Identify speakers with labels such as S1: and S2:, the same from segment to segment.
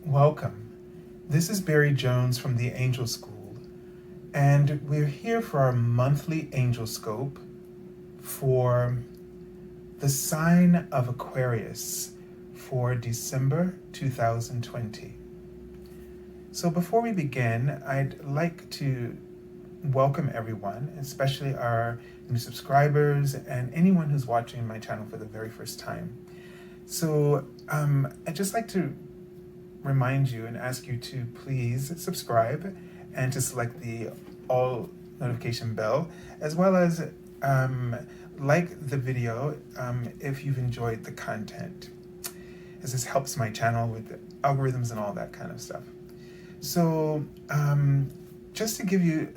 S1: Welcome. This is Barry Jones from the Angelscope, and we're here for our monthly Angelscope for the sign of Aquarius for December 2020. So before we begin, I'd like to welcome everyone, especially our new subscribers and anyone who's watching my channel for the very first time. So I'd just like to remind you and ask you to please subscribe and to select the all notification bell, as well as like the video if you've enjoyed the content, as this helps my channel with the algorithms and all that kind of stuff. So just to give you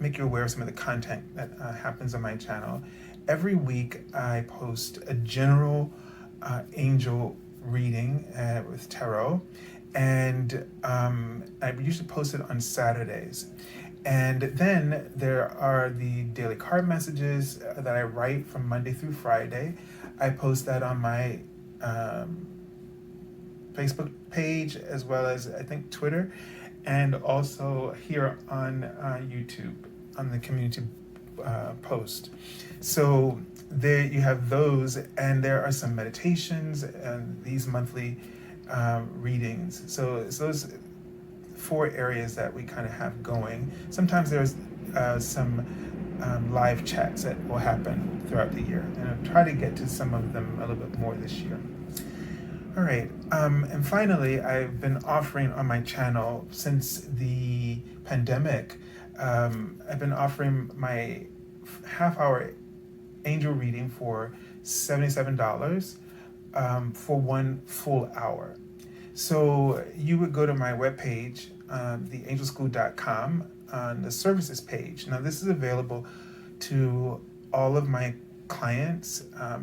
S1: make you aware of some of the content that happens on my channel, every week I post a general angel reading with tarot, and I usually post it on Saturdays. And then there are the daily card messages that I write from Monday through Friday. I post that on my Facebook page, as well as I think Twitter, and also here on YouTube on the community post. So there you have those, and there are some meditations and these monthly readings. So it's those four areas that we kind of have going. Sometimes there's some live chats that will happen throughout the year, and I'll try to get to some of them a little bit more this year. All right, and finally, I've been offering on my channel since the pandemic, I've been offering my half-hour angel reading for $77 for one full hour. So you would go to my webpage, theangelschool.com, on the services page. Now this is available to all of my clients,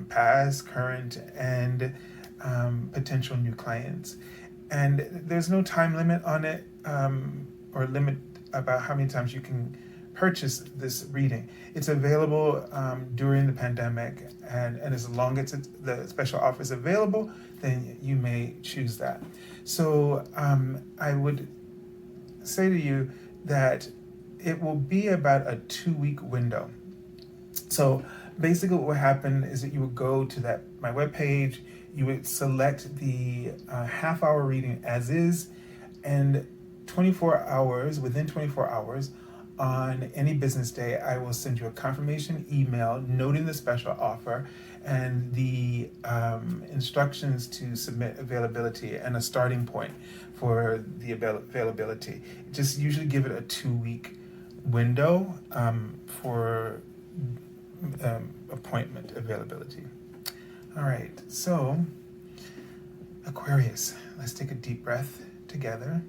S1: past, current, and potential new clients. And there's no time limit on it, or limit about how many times you can purchase this reading. It's available during the pandemic, and as long as the special offer is available, then you may choose that. So I would say to you that it will be about a 2-week window. So basically what would happen is that you would go to my webpage, you would select the half-hour reading as is, and within 24 hours, on any business day, I will send you a confirmation email noting the special offer and the instructions to submit availability and a starting point for the availability. Just usually give it a 2-week window for appointment availability. All right, so Aquarius, let's take a deep breath together.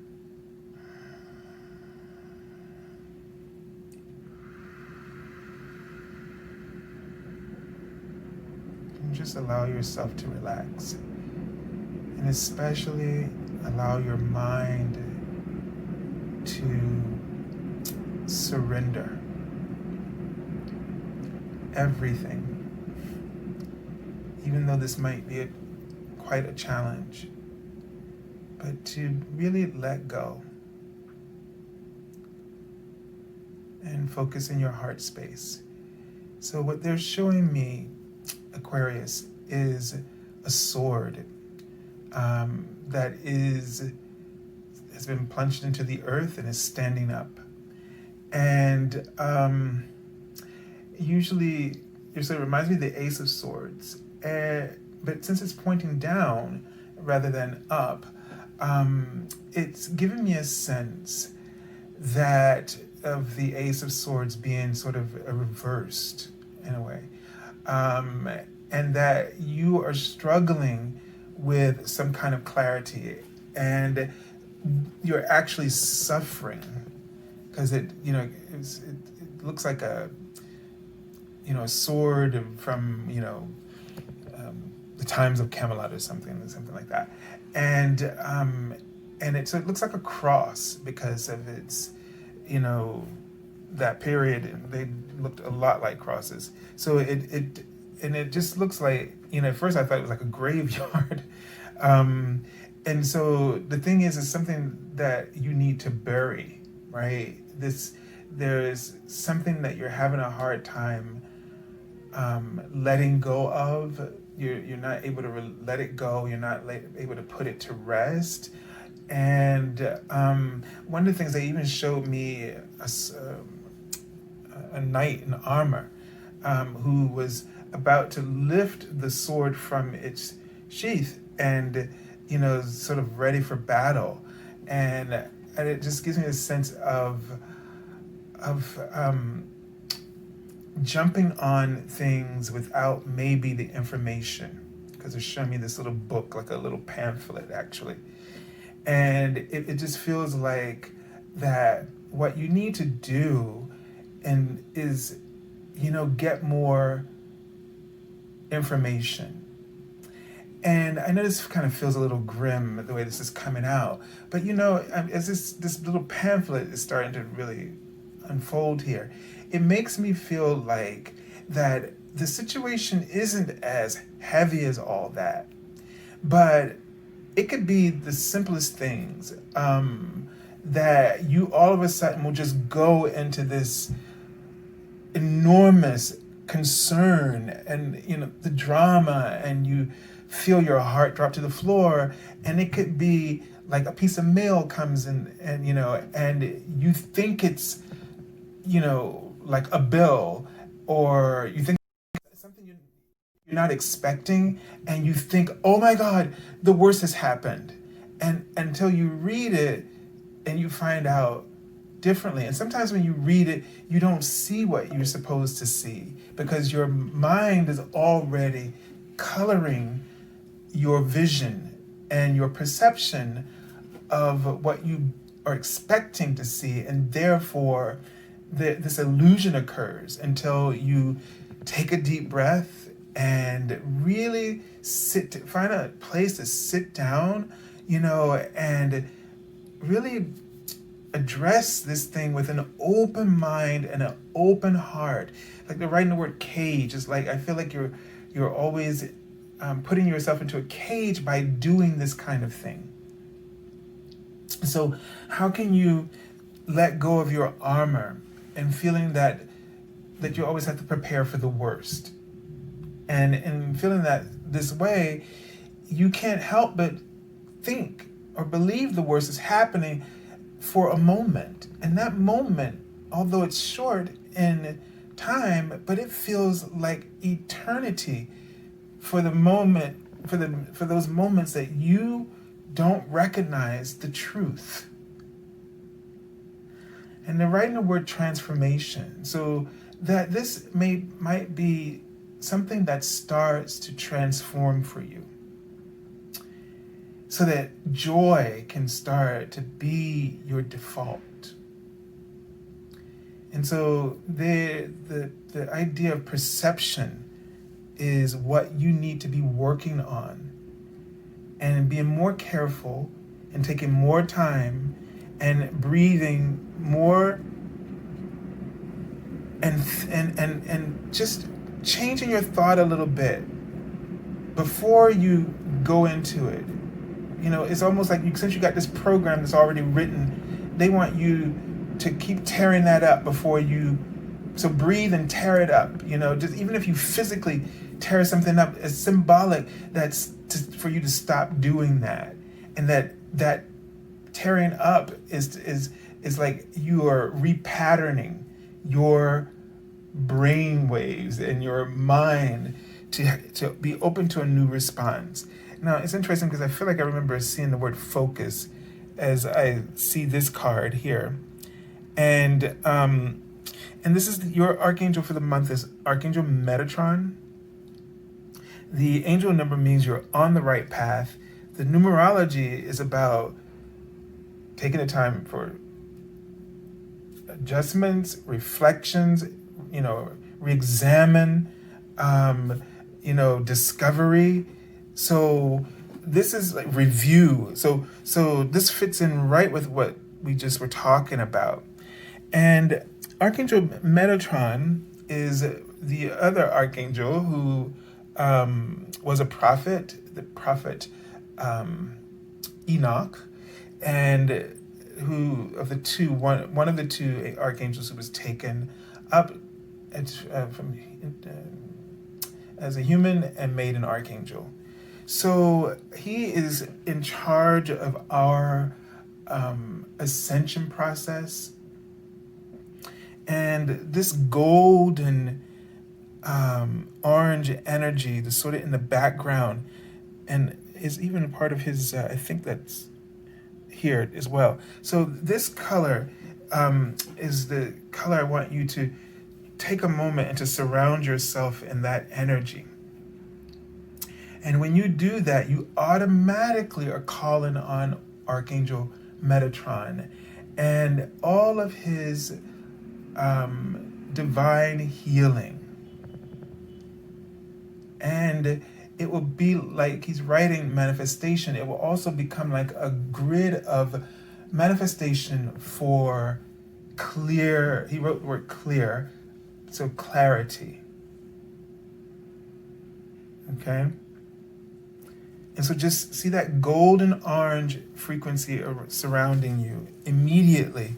S1: Just allow yourself to relax, and especially allow your mind to surrender everything, even though this might be quite a challenge, but to really let go and focus in your heart space. So what they're showing me, Aquarius, is a sword that has been plunged into the earth and is standing up. And usually, it reminds me of the Ace of Swords, but since it's pointing down rather than up, it's given me a sense that of the Ace of Swords being sort of reversed in a way. And that you are struggling with some kind of clarity, and you're actually suffering because it looks like a sword from the times of Camelot or something like that, and so it looks like a cross because of its that period. They looked a lot like crosses. So it just looks like, at first I thought it was like a graveyard. And so the thing is something that you need to bury, right? There's something that you're having a hard time letting go of. You're not able to let it go. You're not able to put it to rest. And one of the things they even showed me a knight in armor who was about to lift the sword from its sheath and, sort of ready for battle. And it just gives me a sense of jumping on things without maybe the information, because they're showing me this little book, like a little pamphlet actually. And it just feels like that what you need to do and is, get more information. And I know this kind of feels a little grim the way this is coming out, but as this little pamphlet is starting to really unfold here, it makes me feel like that the situation isn't as heavy as all that, but it could be the simplest things that you all of a sudden will just go into this enormous concern and the drama, and you feel your heart drop to the floor. And it could be like a piece of mail comes in, and and you think it's like a bill, or you think something you're not expecting, and you think, oh my God, the worst has happened. And until you read it and you find out differently. And sometimes when you read it, you don't see what you're supposed to see, because your mind is already coloring your vision and your perception of what you are expecting to see. And therefore, this illusion occurs until you take a deep breath and really find a place to sit down, and really address this thing with an open mind and an open heart. Like they're writing the word cage. It's like, I feel like you're always putting yourself into a cage by doing this kind of thing. So how can you let go of your armor and feeling that you always have to prepare for the worst? And feeling that this way, you can't help but think or believe the worst is happening for a moment. And that moment, although it's short in time, but it feels like eternity for the moment, for those moments that you don't recognize the truth. And they're writing the word transformation, so that this might be something that starts to transform for you, so that joy can start to be your default. And so the idea of perception is what you need to be working on, and being more careful and taking more time and breathing more, and just changing your thought a little bit before you go into it. It's almost like since you got this program that's already written, they want you to keep tearing that up before you. So breathe and tear it up. Just even if you physically tear something up, it's symbolic for you to stop doing that, and that tearing up is like you are repatterning your brain waves and your mind to be open to a new response. Now, it's interesting because I feel like I remember seeing the word focus as I see this card here. And this is your archangel for the month is Archangel Metatron. The angel number means you're on the right path. The numerology is about taking the time for adjustments, reflections, re-examine, discovery. So this is like review. So this fits in right with what we just were talking about. And Archangel Metatron is the other archangel who was a prophet. The prophet Enoch, and who of the two, one of the two archangels who was taken up as a human and made an archangel. So he is in charge of our ascension process. And this golden orange energy, the sort of in the background, and is even a part of his, I think that's here as well. So this color is the color I want you to take a moment and to surround yourself in that energy. And when you do that, you automatically are calling on Archangel Metatron and all of his divine healing. And it will be like he's writing manifestation. It will also become like a grid of manifestation for clear. He wrote the word clear, so clarity. Okay? And so just see that golden orange frequency surrounding you immediately.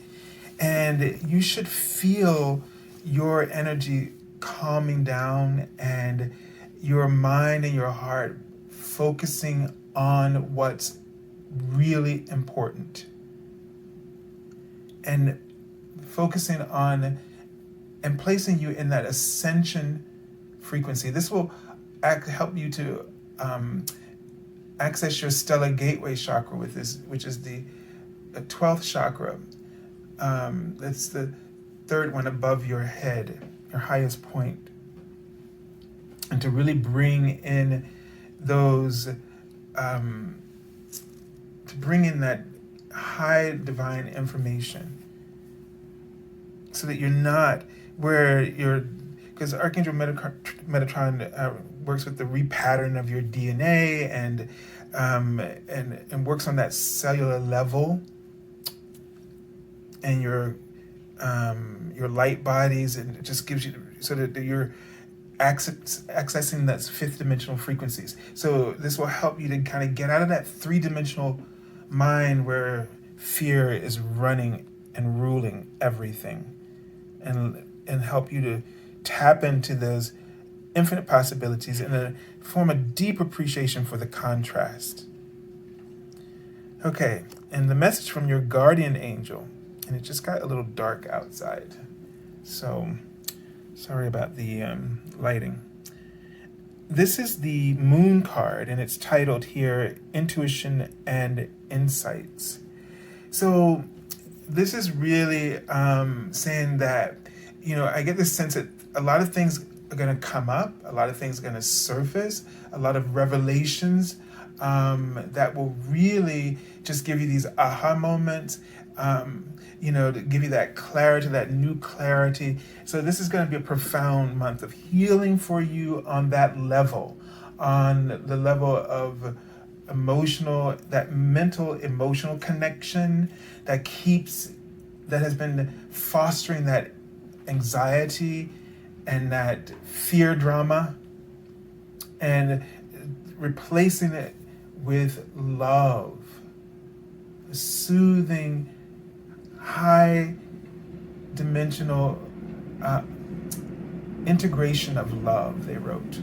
S1: And you should feel your energy calming down and your mind and your heart focusing on what's really important. And focusing on and placing you in that ascension frequency. This will help you to access your stellar gateway chakra with this, which is the 12th chakra. That's the third one above your head, your highest point. And to really bring in those, to bring in that high divine information so that you're not where you're, because Archangel Metatron works with the repattern of your DNA and works on that cellular level and your light bodies, and it just gives you so that you're accessing that fifth dimensional frequencies. So this will help you to kind of get out of that three-dimensional mind where fear is running and ruling everything, and help you to tap into those infinite possibilities and form a deep appreciation for the contrast. Okay, and the message from your guardian angel, and it just got a little dark outside, so sorry about the lighting. This is the Moon card, and it's titled here, Intuition and Insights. So this is really saying that, I get this sense that a lot of things are going to come up, a lot of things are going to surface, a lot of revelations that will really just give you these aha moments, to give you that clarity, that new clarity. So this is going to be a profound month of healing for you on that level, on the level of that mental, emotional connection that has been fostering that anxiety and that fear drama, and replacing it with love, soothing, high dimensional integration of love, they wrote.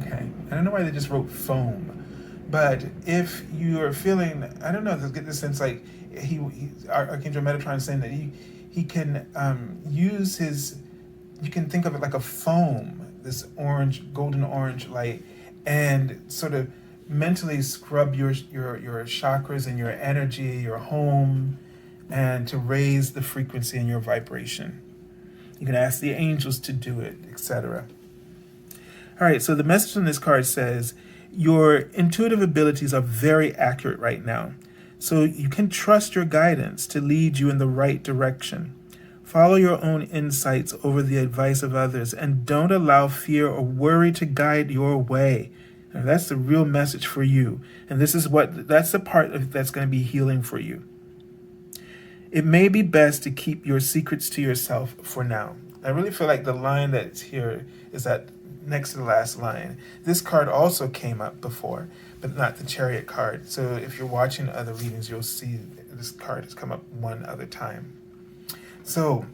S1: Okay, I don't know why they just wrote foam, but if you are feeling, I don't know, get this sense like Archangel Metatron is saying that he can use you can think of it like a foam, this golden orange light, and sort of mentally scrub your chakras and your energy, your home, and to raise the frequency in your vibration. You can ask the angels to do it, etc. All right, so the message on this card says, your intuitive abilities are very accurate right now, so you can trust your guidance to lead you in the right direction. Follow your own insights over the advice of others, and don't allow fear or worry to guide your way. Now, that's the real message for you, and that's the part that's going to be healing for you. It may be best to keep your secrets to yourself for now. I really feel like the line that's here is that next to the last line. This card also came up before, but not the Chariot card. So if you're watching other readings, you'll see this card has come up one other time. So,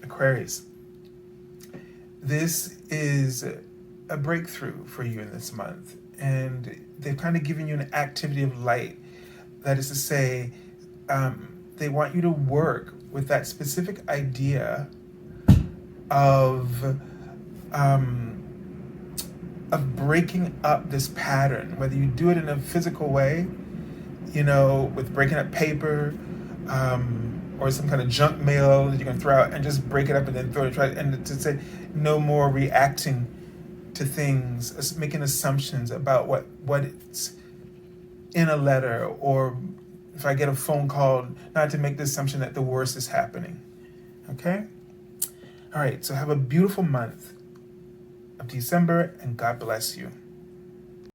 S1: Aquarius, this is a breakthrough for you in this month. And they've kind of given you an activity of light. That is to say, they want you to work with that specific idea of breaking up this pattern, whether you do it in a physical way, you know, with breaking up paper, or some kind of junk mail that you can throw out and just break it up and then throw it, and to say no more reacting to things, making assumptions about what's in a letter, or if I get a phone call, not to make the assumption that the worst is happening. Okay? All right, so have a beautiful month of December, and God bless you.